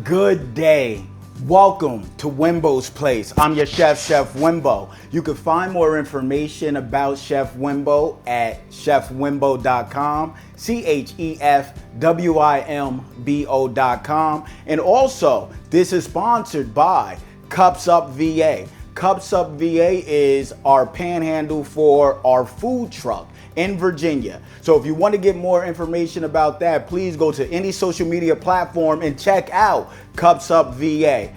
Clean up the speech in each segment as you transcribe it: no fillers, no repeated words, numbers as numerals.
Good day. Welcome to Wimbo's Place. I'm your chef, Chef Wimbo. You can find more information about Chef Wimbo at chefwimbo.com, chefwimbo.com. And also, this is sponsored by Cups Up VA. Cups Up VA is our panhandle for our food truck in Virginia. So if you want to get more information about that, please go to any social media platform and check out Cups Up VA.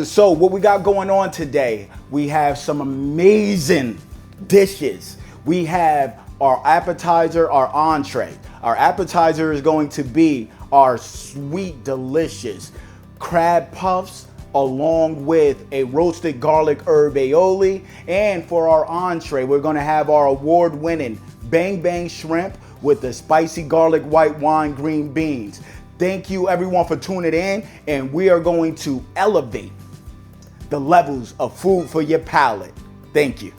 So what we got going on today, we have some amazing dishes. We have our appetizer, our entree. Our appetizer is going to be our sweet, delicious crab puffs, along with a roasted garlic herb aioli. And for our entree, we're gonna have our award-winning bang bang shrimp with the spicy garlic white wine green beans. Thank you everyone for tuning in, and we are going to elevate the levels of food for your palate. Thank you.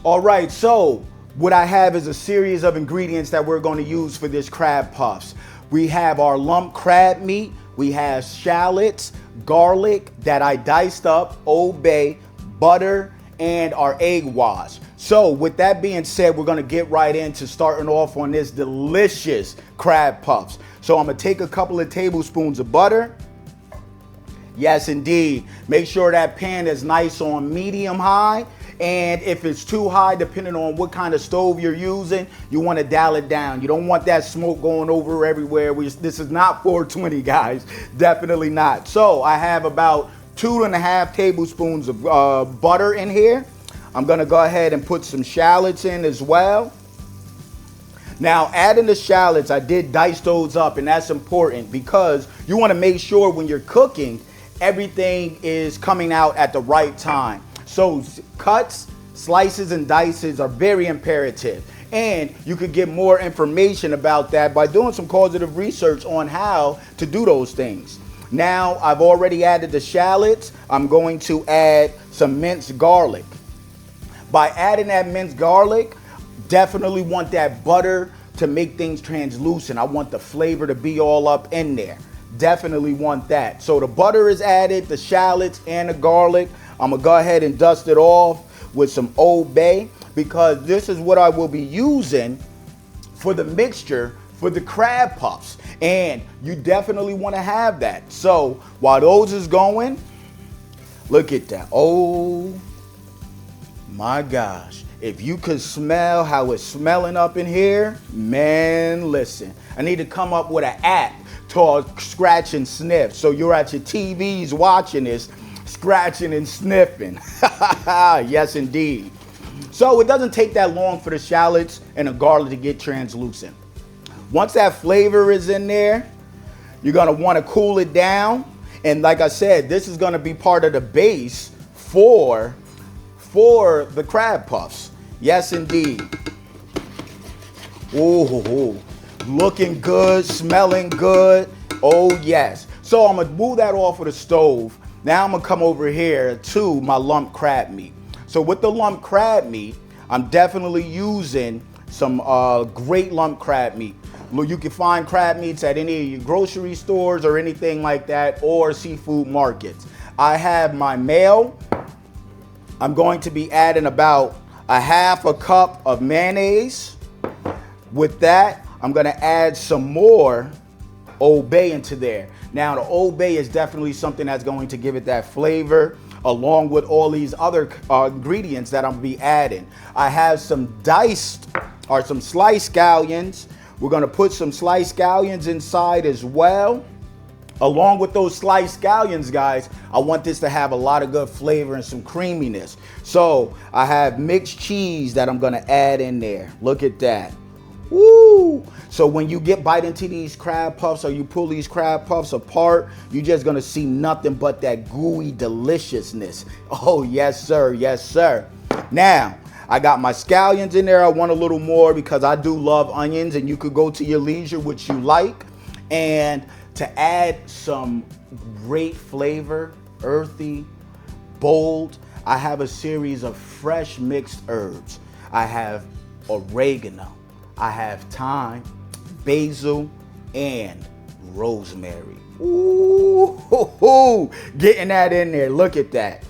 All right, so what I have is a series of ingredients that we're going to use for this crab puffs. We have our lump crab meat, we have shallots, garlic that I diced up, Old Bay, butter, and our egg wash. So with that being said, we're gonna get right into starting off on this delicious crab puffs. So I'm gonna take a couple of tablespoons of butter. Yes, indeed. Make sure that pan is nice on medium high. And if it's too high, depending on what kind of stove you're using, you want to dial it down. You don't want that smoke going over everywhere. This is not 420, guys. Definitely not. So I have about 2.5 tablespoons of butter in here. I'm going to go ahead and put some shallots in as well. Now, adding the shallots, I did dice those up, and that's important because you want to make sure when you're cooking, everything is coming out at the right time. So cuts, slices, and dices are very imperative. And you could get more information about that by doing some causative research on how to do those things. Now, I've already added the shallots. I'm going to add some minced garlic. By adding that minced garlic, definitely want that butter to make things translucent. I want the flavor to be all up in there. Definitely want that. So the butter is added, the shallots, and the garlic. I'm gonna go ahead and dust it off with some Old Bay because this is what I will be using for the mixture for the crab puffs. And you definitely want to have that. So while those is going, look at that. Oh my gosh. If you could smell how it's smelling up in here, man, listen. I need to come up with an app to scratch and sniff. So you're at your TVs watching this, scratching and sniffing. Yes, indeed. So it doesn't take that long for the shallots and the garlic to get translucent. Once that flavor is in there, you're gonna wanna cool it down. And like I said, this is gonna be part of the base for the crab puffs. Yes, indeed. Ooh, looking good, smelling good. Oh, yes. So I'm gonna move that off of the stove. Now I'm gonna come over here to my lump crab meat. So with the lump crab meat, I'm definitely using some great lump crab meat. You can find crab meats at any of your grocery stores or anything like that, or seafood markets. I have my male. I'm going to be adding about a half a cup of mayonnaise. With that, I'm gonna add some more Old Bay into there. Now, the Old Bay is definitely something that's going to give it that flavor, along with all these other ingredients that I'm gonna be adding. I have some diced or some sliced scallions. We're gonna put some sliced scallions inside as well. Along with those sliced scallions, guys, I want this to have a lot of good flavor and some creaminess. So I have mixed cheese that I'm gonna add in there. Look at that. Woo! So when you bite into these crab puffs or you pull these crab puffs apart, you're just gonna see nothing but that gooey deliciousness. Oh, yes, sir. Yes, sir. Now, I got my scallions in there. I want a little more because I do love onions, and you could go to your leisure, which you like. And to add some great flavor, earthy, bold, I have a series of fresh mixed herbs. I have oregano, I have thyme, basil, and rosemary. Ooh, Getting that in there. Look at that.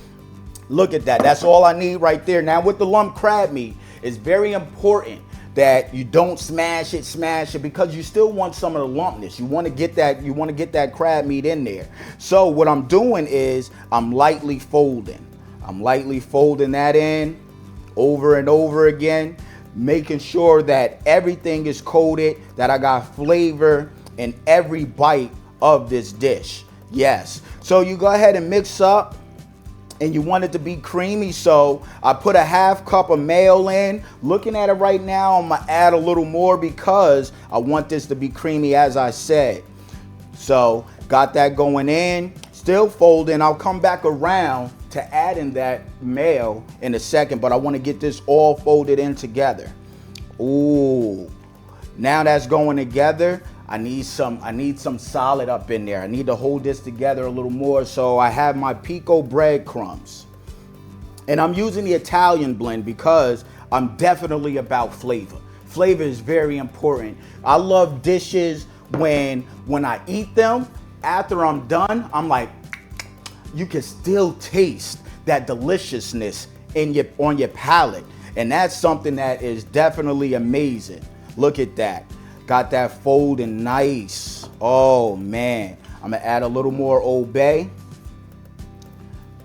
Look at that. That's all I need right there. Now with the lump crab meat, it's very important that you don't smash it, because you still want some of the lumpness. You want to get that crab meat in there. So what I'm doing is I'm lightly folding. I'm lightly folding that in over and over again, making sure that everything is coated, that I got flavor in every bite of this dish. Yes. So you go ahead and mix up, and you want it to be creamy, so I put a 1/2 cup of mayo in. Looking at it right now, I'm gonna add a little more because I want this to be creamy, as I said. So got that going in, still folding. I'll come back around to adding that mayo in a second, but I want to get this all folded in together. Ooh, now that's going together. I need some solid up in there. I need to hold this together a little more. So I have my pico breadcrumbs, and I'm using the Italian blend because I'm definitely about flavor. Flavor is very important. I love dishes when I eat them, after I'm done, I'm like, you can still taste that deliciousness on your palate. And that's something that is definitely amazing. Look at that. Got that folding nice. Oh man. I'm gonna add a little more Old Bay.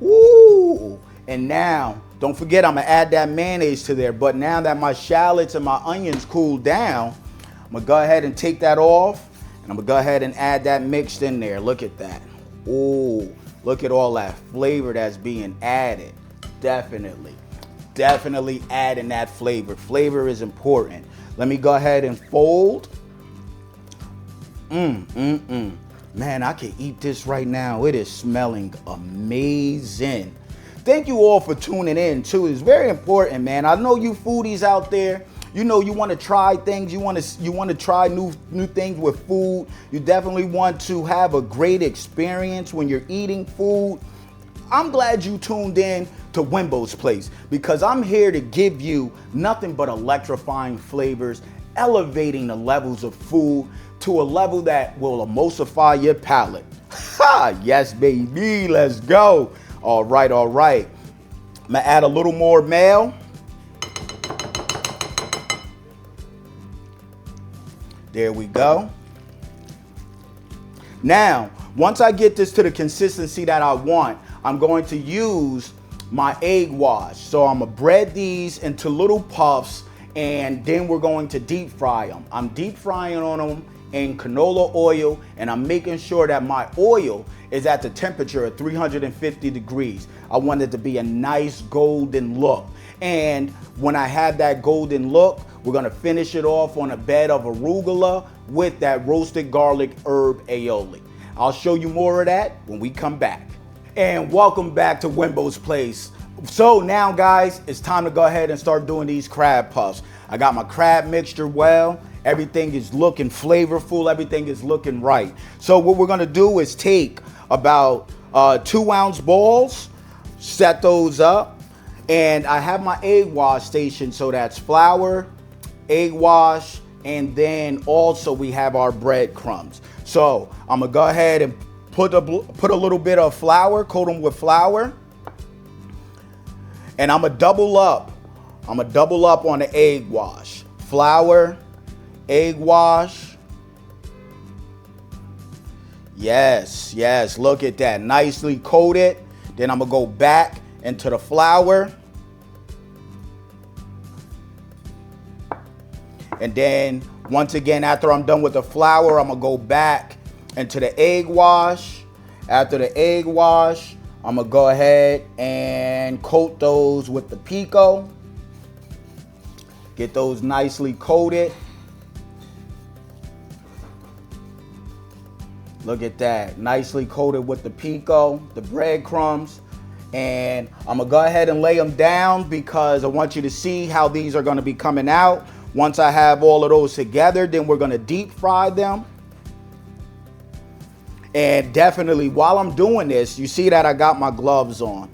Woo! And now, don't forget, I'm gonna add that mayonnaise to there. But now that my shallots and my onions cooled down, I'm gonna go ahead and take that off. And I'm gonna go ahead and add that mixed in there. Look at that. Ooh, look at all that flavor that's being added. Definitely adding that flavor. Flavor is important. Let me go ahead and fold. Man, I can eat this right now. It is smelling amazing. Thank you all for tuning in too. It's very important, man. I know you foodies out there, you know, you want to try things. You want to try new things with food. You definitely want to have a great experience when you're eating food. I'm glad you tuned in to Wimbo's Place, because I'm here to give you nothing but electrifying flavors, elevating the levels of food to a level that will emulsify your palate. Ha! Yes, baby. Let's go. All right. I'm gonna add a little more mayo. There we go. Now, once I get this to the consistency that I want, I'm going to use my egg wash. So I'm gonna bread these into little puffs, and then we're going to deep fry them. I'm deep frying on them in canola oil, and I'm making sure that my oil is at the temperature of 350 degrees. I want it to be a nice golden look. And when I have that golden look, we're gonna finish it off on a bed of arugula with that roasted garlic herb aioli. I'll show you more of that when we come back. And welcome back to Wimbo's Place. So now, guys, it's time to go ahead and start doing these crab puffs. I got my crab mixture well. Everything is looking flavorful. Everything is looking right. So what we're gonna do is take about 2-ounce balls, set those up, and I have my egg wash station. So that's flour, egg wash, and then also we have our breadcrumbs. So I'm gonna go ahead and put a little bit of flour, coat them with flour, and I'm gonna double up. I'm gonna double up on the egg wash. Flour, egg wash. Yes, look at that. Nicely coated. Then I'm gonna go back into the flour. And then once again, after I'm done with the flour, I'm gonna go back into the egg wash. After the egg wash, I'm gonna go ahead and coat those with the pico. Get those nicely coated. Look at that, nicely coated with the pico, the breadcrumbs. And I'm gonna go ahead and lay them down because I want you to see how these are gonna be coming out. Once I have all of those together, then we're gonna deep fry them. And definitely while I'm doing this, you see that I got my gloves on.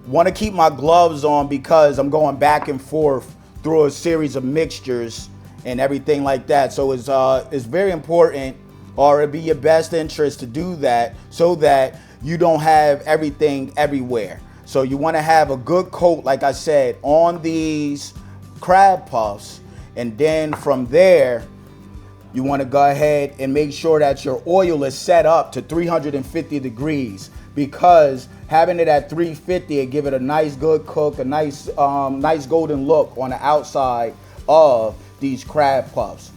Want to keep my gloves on because I'm going back and forth through a series of mixtures and everything like that. So it's very important or it'd be your best interest to do that so that you don't have everything everywhere. So you want to have a good coat, like I said, on these crab puffs. And then from there, you want to go ahead and make sure that your oil is set up to 350 degrees, because having it at 350 it give it a nice good cook, a nice golden look on the outside of these crab puffs.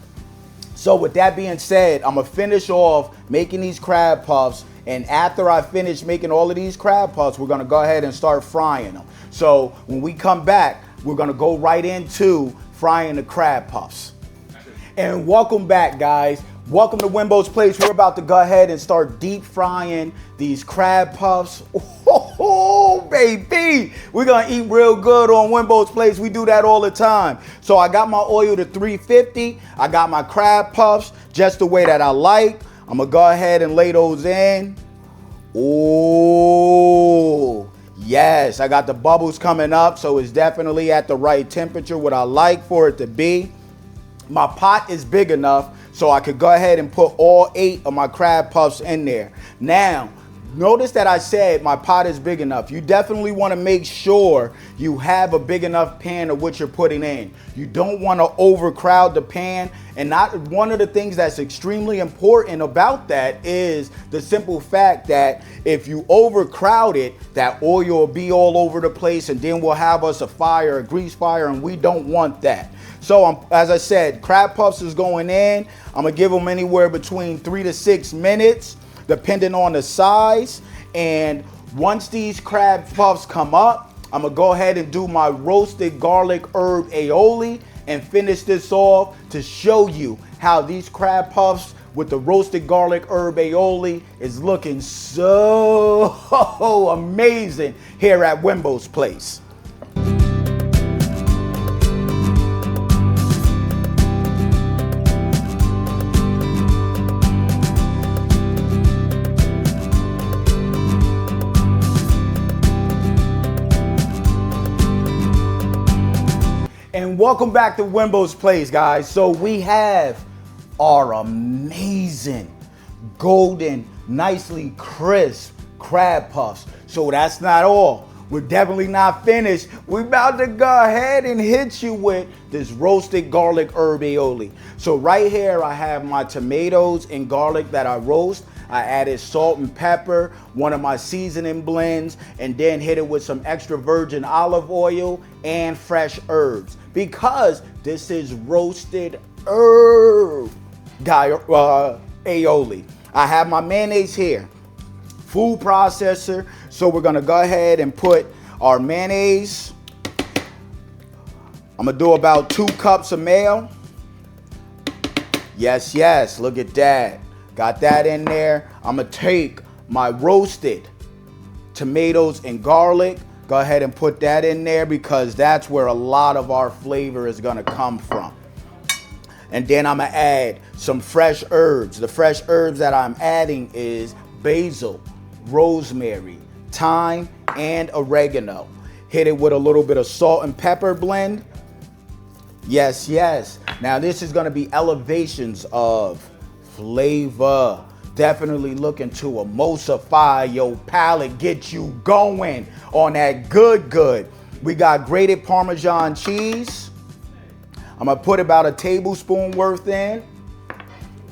So with that being said, I'm gonna finish off making these crab puffs, and after I finish making all of these crab puffs, we're gonna go ahead and start frying them. So when we come back, we're gonna go right into frying the crab puffs. And welcome back, guys. Welcome to Wimbo's Place. We're about to go ahead and start deep frying these crab puffs. Oh, baby. We're going to eat real good on Wimbo's Place. We do that all the time. So I got my oil to 350. I got my crab puffs just the way that I like. I'm going to go ahead and lay those in. Oh, yes. I got the bubbles coming up, so it's definitely at the right temperature, what I like for it to be. My pot is big enough so I could go ahead and put all 8 of my crab puffs in there. Now, notice that I said my pot is big enough. You definitely want to make sure you have a big enough pan of what you're putting in. You don't want to overcrowd the pan. And not one of the things that's extremely important about that is the simple fact that if you overcrowd it, that oil will be all over the place, and then we'll have us a fire, a grease fire, and we don't want that. So as I said, crab puffs is going in. I'm gonna give them anywhere between 3 to 6 minutes, depending on the size. And once these crab puffs come up, I'm gonna go ahead and do my roasted garlic herb aioli and finish this off to show you how these crab puffs with the roasted garlic herb aioli is looking so amazing here at Wimbo's Place. And welcome back to Wimbo's Place, guys. So we have our amazing, golden, nicely crisp crab puffs. So that's not all. We're definitely not finished. We're about to go ahead and hit you with this roasted garlic herb aioli. So right here, I have my tomatoes and garlic that I roast. I added salt and pepper, one of my seasoning blends, and then hit it with some extra virgin olive oil and fresh herbs, because this is roasted herb aioli. I have my mayonnaise here, food processor. So we're gonna go ahead and put our mayonnaise. I'm gonna do about 2 cups of mayo. Yes, yes, look at that. Got that in there. I'm gonna take my roasted tomatoes and garlic. Go ahead and put that in there, because that's where a lot of our flavor is gonna come from. And then I'm gonna add some fresh herbs. The fresh herbs that I'm adding is basil, rosemary, thyme, and oregano. Hit it with a little bit of salt and pepper blend. Yes, yes. Now this is gonna be elevations of flavor. Definitely looking to emulsify your palate, get you going on that good. We got grated Parmesan cheese. I'm gonna put about a tablespoon worth in.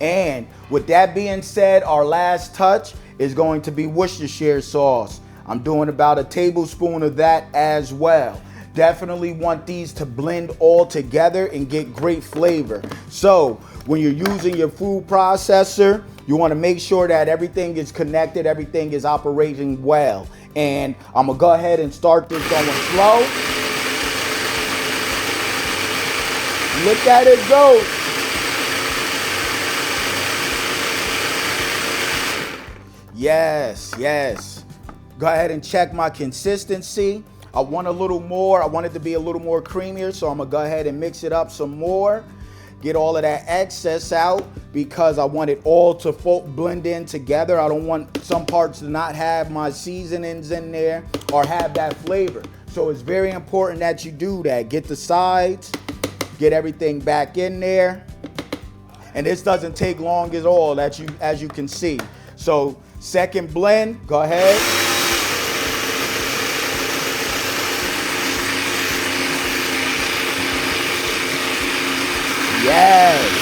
And with that being said, our last touch is going to be Worcestershire sauce. I'm doing about a tablespoon of that as well. Definitely want these to blend all together and get great flavor. So when you're using your food processor, you want to make sure that everything is connected, everything is operating well. And I'm gonna go ahead and start this going slow. Look at it go. Yes, yes. Go ahead and check my consistency. I want a little more. I want it to be a little more creamier, so I'm gonna go ahead and mix it up some more. Get all of that excess out, because I want it all to blend in together. I don't want some parts to not have my seasonings in there or have that flavor. So it's very important that you do that. Get the sides, get everything back in there. And this doesn't take long at all, as you can see. So second blend, go ahead. Yes.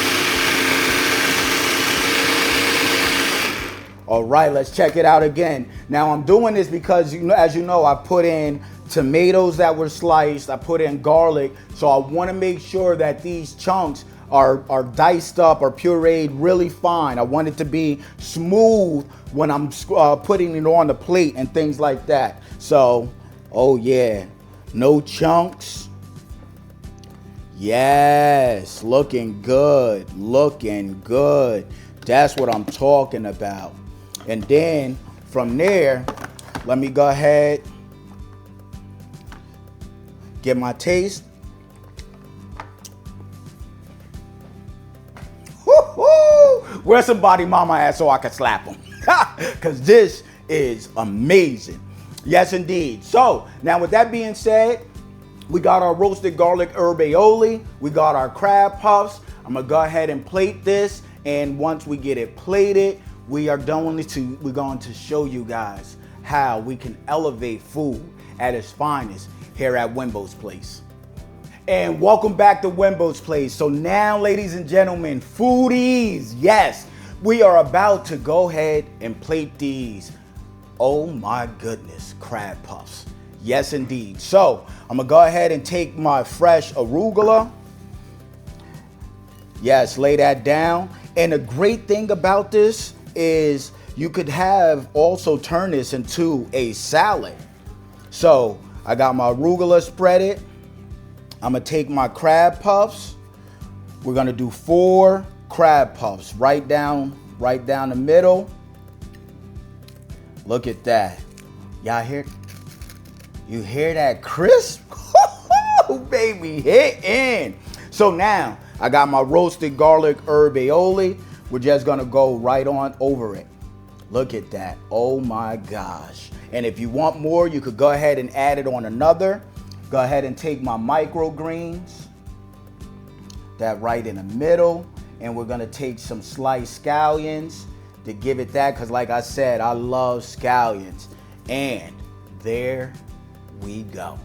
All right, let's check it out again. Now I'm doing this because, as you know, I put in tomatoes that were sliced, I put in garlic, so I want to make sure that these chunks are diced up or pureed really fine. I want it to be smooth when I'm putting it on the plate and things like that. So, oh yeah, no chunks. Yes, looking good, looking good. That's what I'm talking about. And then from there, let me go ahead, get my taste. Woo-hoo! Where's somebody mama at so I can slap them? Because this is amazing. Yes, indeed. So now with that being said, we got our roasted garlic herb aioli. We got our crab puffs. I'm gonna go ahead and plate this. And once we get it plated, we're going to show you guys how we can elevate food at its finest here at Wimbo's Place. And welcome back to Wimbo's Place. So now, ladies and gentlemen, foodies, yes, we are about to go ahead and plate these, oh my goodness, crab puffs. Yes, indeed. So I'm gonna go ahead and take my fresh arugula. Yes, lay that down. And the great thing about this is you could have also turn this into a salad. So I got my arugula spreaded. I'm gonna take my crab puffs. We're gonna do 4 crab puffs right down the middle. Look at that. Y'all hear? You hear that crisp? Baby, hitting. So now I got my roasted garlic herb aioli. We're just gonna go right on over it. Look at that, oh my gosh. And if you want more, you could go ahead and add it on another. Go ahead and take my microgreens, that right in the middle. And we're gonna take some sliced scallions to give it that, because like I said, I love scallions. And there we go.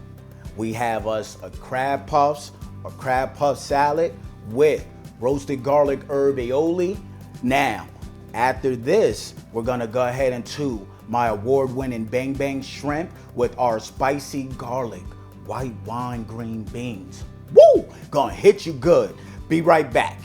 We have us a crab puff salad with roasted garlic herb aioli. Now, after this, we're gonna go ahead and do my award-winning bang bang shrimp with our spicy garlic white wine green beans. Woo! Gonna hit you good. Be right back.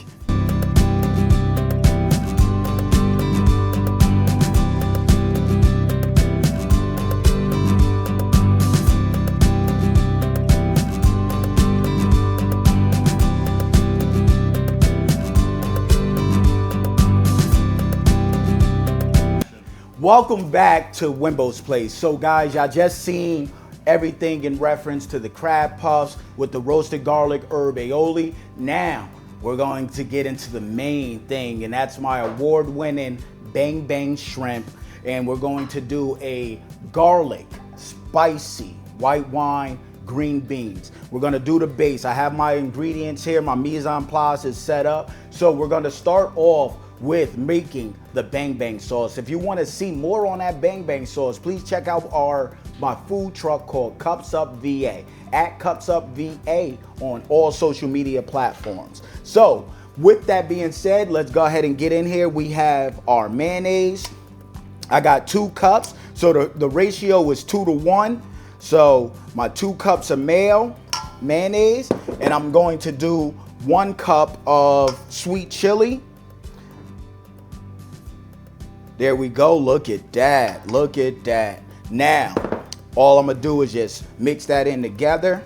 Welcome back to Wimbo's Place. So guys, y'all just seen everything in reference to the crab puffs with the roasted garlic herb aioli. Now we're going to get into the main thing, and that's my award-winning bang bang shrimp. And we're going to do a garlic spicy white wine green beans. We're gonna do the base. I have my ingredients here. My mise en place is set up. So we're gonna start off with making the bang bang sauce. If you want to see more on that bang bang sauce, please check out my food truck called Cups Up VA at Cups Up VA on all social media platforms. So with that being said, let's go ahead and get in here. We have our mayonnaise. I got 2 cups, so the ratio is 2 to 1. So my 2 cups of mayonnaise, and I'm going to do 1 cup of sweet chili. There we go. Look at that. Look at that. Now, all I'm gonna do is just mix that in together.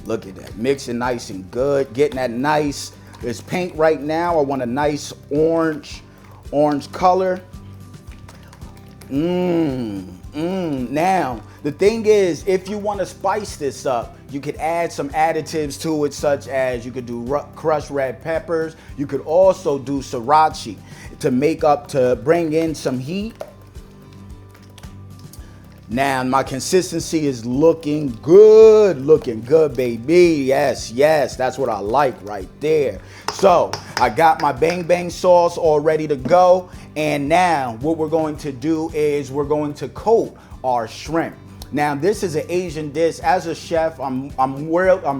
Look at that. Mix it nice and good. Getting that nice, it's pink right now. I want a nice orange color. Now, the thing is, if you want to spice this up, you could add some additives to it, such as you could do crushed red peppers. You could also do sriracha to bring in some heat. Now my consistency is looking good, baby. Yes, yes, that's what I like right there. So I got my bang bang sauce all ready to go. And now what we're going to do is we're going to coat our shrimp. Now this is an Asian dish. As a chef, I'm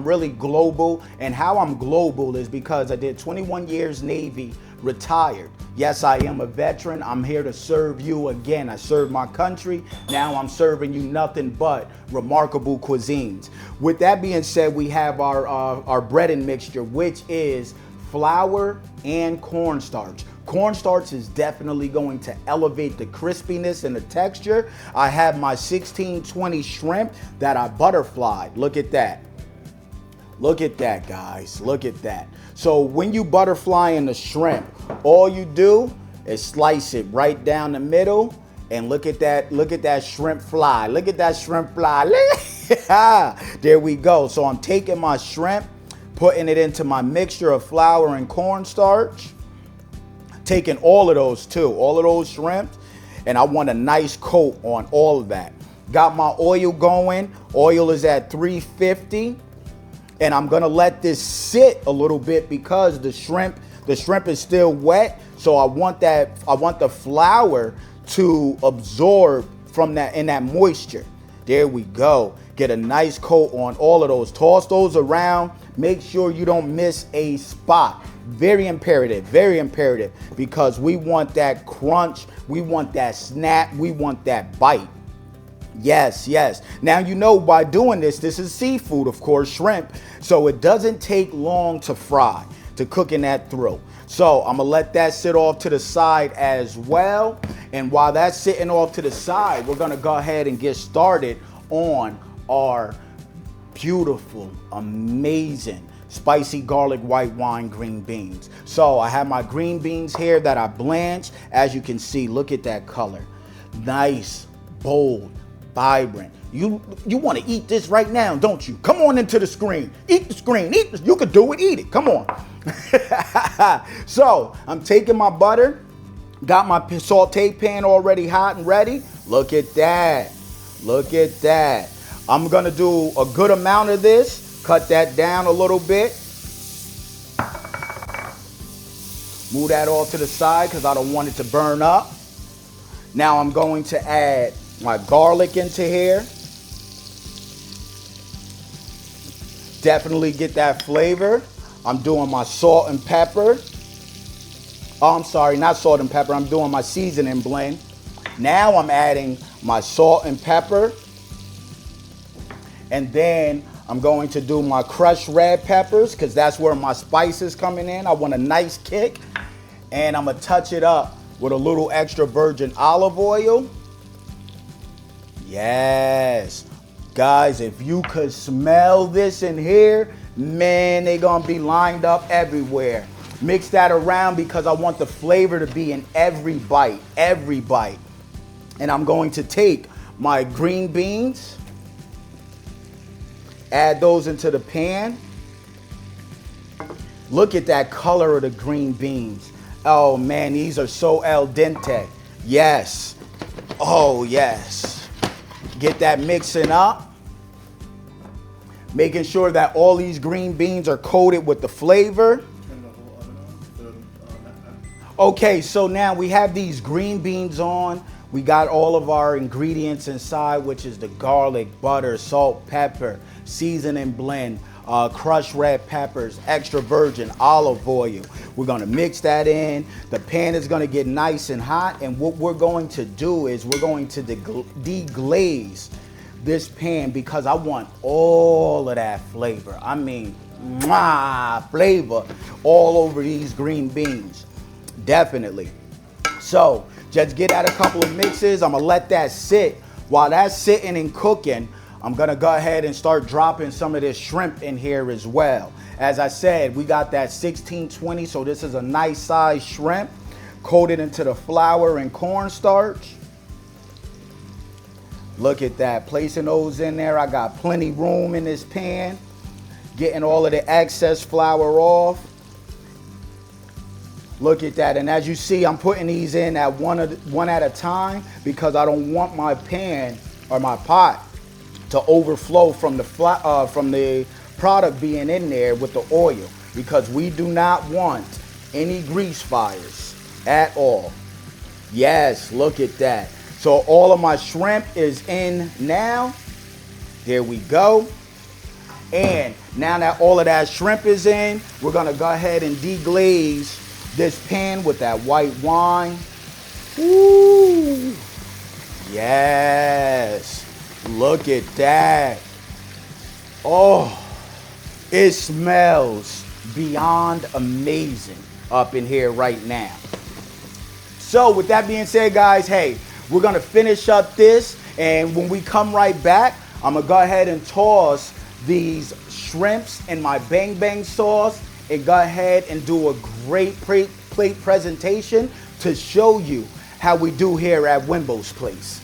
really global, and how I'm global is because I did 21 years Navy, retired. Yes, I am a veteran. I'm here to serve you again. I served my country. Now I'm serving you nothing but remarkable cuisines. With that being said, we have our breading mixture, which is flour and cornstarch. Cornstarch is definitely going to elevate the crispiness and the texture. I have my 1620 shrimp that I butterflied. Look at that. Look at that, guys. Look at that. So when you butterfly in the shrimp, all you do is slice it right down the middle, and look at that shrimp fly. Look at that shrimp fly. There we go. So I'm taking my shrimp, putting it into my mixture of flour and cornstarch, taking all of those shrimps, and I want a nice coat on all of that. Got my oil going. Oil is at 350. And I'm gonna let this sit a little bit because the shrimp is still wet. So I want the flour to absorb from that moisture. There we go. Get a nice coat on all of those. Toss those around. Make sure you don't miss a spot. Very imperative, because we want that crunch, we want that snap, we want that bite. Yes, yes. Now, you know, by doing this is seafood, of course, shrimp. So it doesn't take long to fry, to cooking that through. So I'm gonna let that sit off to the side as well. And while that's sitting off to the side, we're gonna go ahead and get started on our beautiful, amazing, spicy garlic white wine green beans. So I have my green beans here that I blanched. As you can see, look at that color. Nice, bold, vibrant. You want to eat this right now, don't you? Come on into the screen. Eat the screen. Eat this. You can do it. Eat it. Come on. So I'm taking my butter. Got my sauté pan already hot and ready. Look at that. Look at that. I'm going to do a good amount of this. Cut that down a little bit. Move that off to the side because I don't want it to burn up. Now I'm going to add my garlic into here. Definitely get that flavor. I'm doing my salt and pepper. Oh, I'm sorry, not salt and pepper. I'm doing my seasoning blend. Now I'm adding my salt and pepper. And then I'm going to do my crushed red peppers because that's where my spice is coming in. I want a nice kick. And I'm going to touch it up with a little extra virgin olive oil. Yes. Guys, if you could smell this in here, man, they're going to be lined up everywhere. Mix that around because I want the flavor to be in every bite, every bite. And I'm going to take my green beans, add those into the pan. Look at that color of the green beans. Oh man, these are so al dente. Yes. Oh yes. Get that mixing up. Making sure that all these green beans are coated with the flavor. Okay, so now we have these green beans on. We got all of our ingredients inside, which is the garlic, butter, salt, pepper, seasoning blend, crushed red peppers, extra virgin olive oil. We're gonna mix that in. The pan is gonna get nice and hot, and what we're going to do is we're going to deglaze this pan because I want all of that flavor. I mean, flavor all over these green beans. Definitely. So just get out a couple of mixes. I'm gonna let that sit. While that's sitting and cooking, I'm gonna go ahead and start dropping some of this shrimp in here as well. As I said, we got that 1620, so this is a nice size shrimp coated into the flour and cornstarch. Look at that, placing those in there. I got plenty room in this pan. Getting all of the excess flour off. Look at that, and as you see, I'm putting these in at one at a time because I don't want my pan or my pot to overflow from the product being in there with the oil, because we do not want any grease fires at all. Yes, look at that. So all of my shrimp is in now. There we go. And now that all of that shrimp is in, we're gonna go ahead and deglaze this pan with that white wine. Ooh. Yes. Look at that. Oh, it smells beyond amazing up in here right now. So with that being said, guys, hey, we're gonna finish up this, and when we come right back, I'm gonna go ahead and toss these shrimps in my bang bang sauce and go ahead and do a great plate presentation to show you how we do here at Wimbo's Place.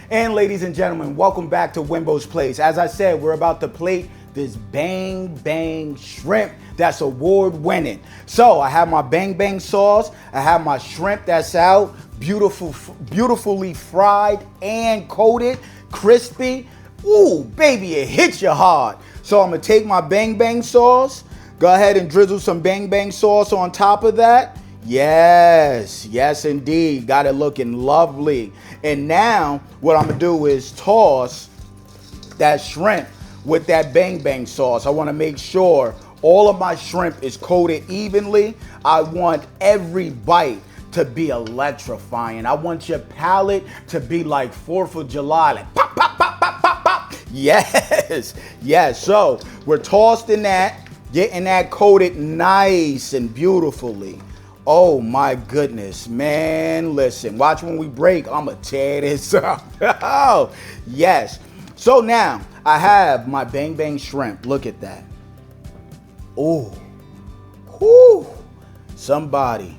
And ladies and gentlemen, welcome back to Wimbo's Place. As I said, we're about to plate this bang bang shrimp that's award winning. So I have my bang bang sauce. I have my shrimp that's out, beautifully fried and coated, crispy. Ooh, baby, it hits you hard. So I'm gonna take my bang bang sauce, go ahead and drizzle some bang bang sauce on top of that. Yes, yes indeed. Got it looking lovely. And now what I'm gonna do is toss that shrimp with that bang bang sauce. I wanna make sure all of my shrimp is coated evenly. I want every bite to be electrifying. I want your palate to be like 4th of July, like pop, pop, pop, pop, pop, pop. Yes, yes. So we're tossed in that, getting that coated nice and beautifully. Oh my goodness, man, listen, watch when we break, I'ma tear this up. Oh, yes. So now I have my bang bang shrimp. Look at that. Oh, whoo. Somebody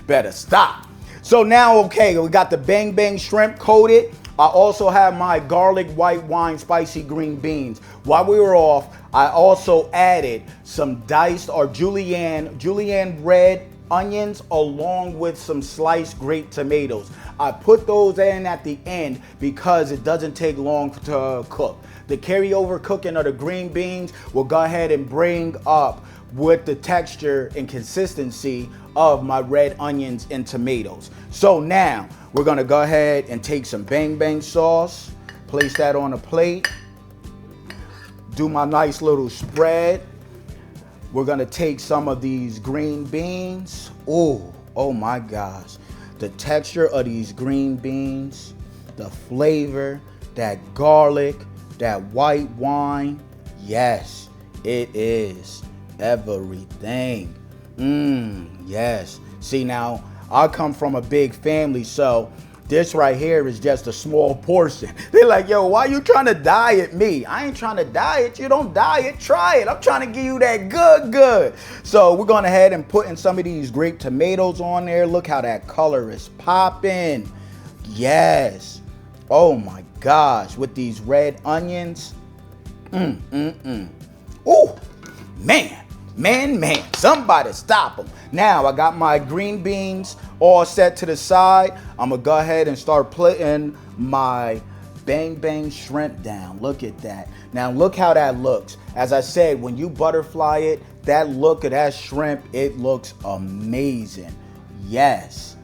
better stop. So now, okay, we got the bang bang shrimp coated. I also have my garlic white wine spicy green beans. While we were off, I also added some diced or julienne red onions along with some sliced grape tomatoes. I put those in at the end because it doesn't take long to cook. The carryover cooking of the green beans will go ahead and bring up with the texture and consistency of my red onions and tomatoes. So now we're gonna go ahead and take some bang bang sauce, place that on a plate, do my nice little spread. We're gonna take some of these green beans. Oh my gosh. The texture of these green beans, the flavor, that garlic, that white wine. Yes, it is everything. Yes. See, now I come from a big family, so this right here is just a small portion. They're like, yo, why you trying to diet me? I ain't trying to diet. You don't diet, try it. I'm trying to give you that good. So we're going ahead and putting some of these grape tomatoes on there. Look how that color is popping. Yes. Oh my gosh, with these red onions. Ooh, man, somebody stop them. Now I got my green beans all set to the side. I'm gonna go ahead and start putting my bang bang shrimp down. Look at that. Now look how that looks. As I said, when you butterfly it, that look of that shrimp, it looks amazing. Yes,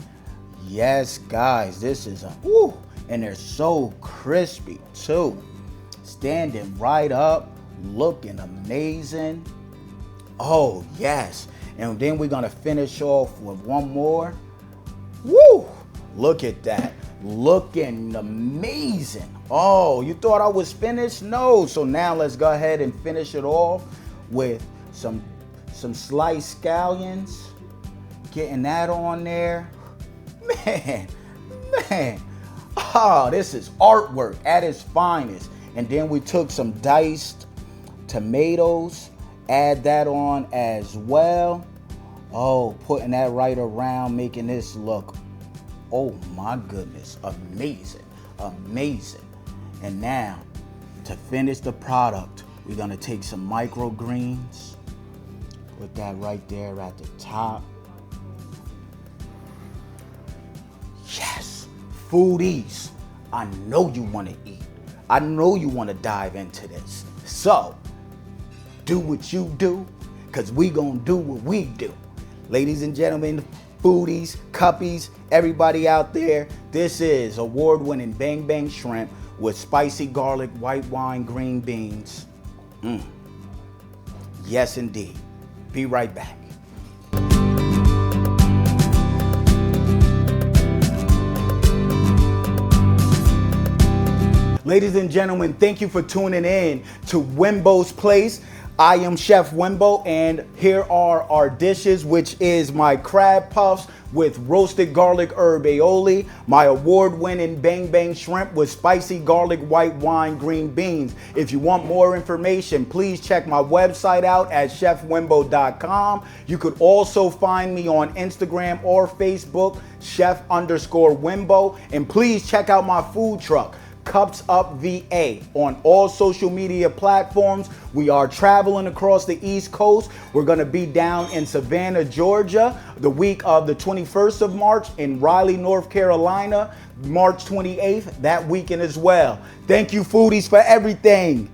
guys, this is and they're so crispy too. Standing right up, looking amazing. Oh yes. And then we're gonna finish off with one more. Woo! Look at that. Looking amazing. Oh, you thought I was finished? No. So now let's go ahead and finish it off with some sliced scallions. Getting that on there. Man. Oh, this is artwork at its finest. And then we took some diced tomatoes, add that on as well. Oh, putting that right around, making this look, oh my goodness, amazing, amazing. And now, to finish the product, we're gonna take some microgreens, put that right there at the top. Yes, foodies, I know you wanna eat. I know you wanna dive into this. So, do what you do, cause we gonna do what we do. Ladies and gentlemen, foodies, cuppies, everybody out there, this is award-winning Bang Bang Shrimp with spicy garlic, white wine, green beans. Yes, indeed. Be right back. Ladies and gentlemen, thank you for tuning in to Wimbo's Place. I am Chef Wimbo, and here are our dishes, which is my crab puffs with roasted garlic herb aioli, my award-winning Bang Bang Shrimp with spicy garlic white wine green beans. If you want more information, please check my website out at chefwimbo.com. You could also find me on Instagram or Facebook, chef_Wimbo, and please check out my food truck, Cups Up VA, on all social media platforms. We are traveling across the East Coast. We're going to be down in Savannah, Georgia, the week of the 21st of March, in Raleigh, North Carolina, March 28th, that weekend as well. Thank you, foodies, for everything.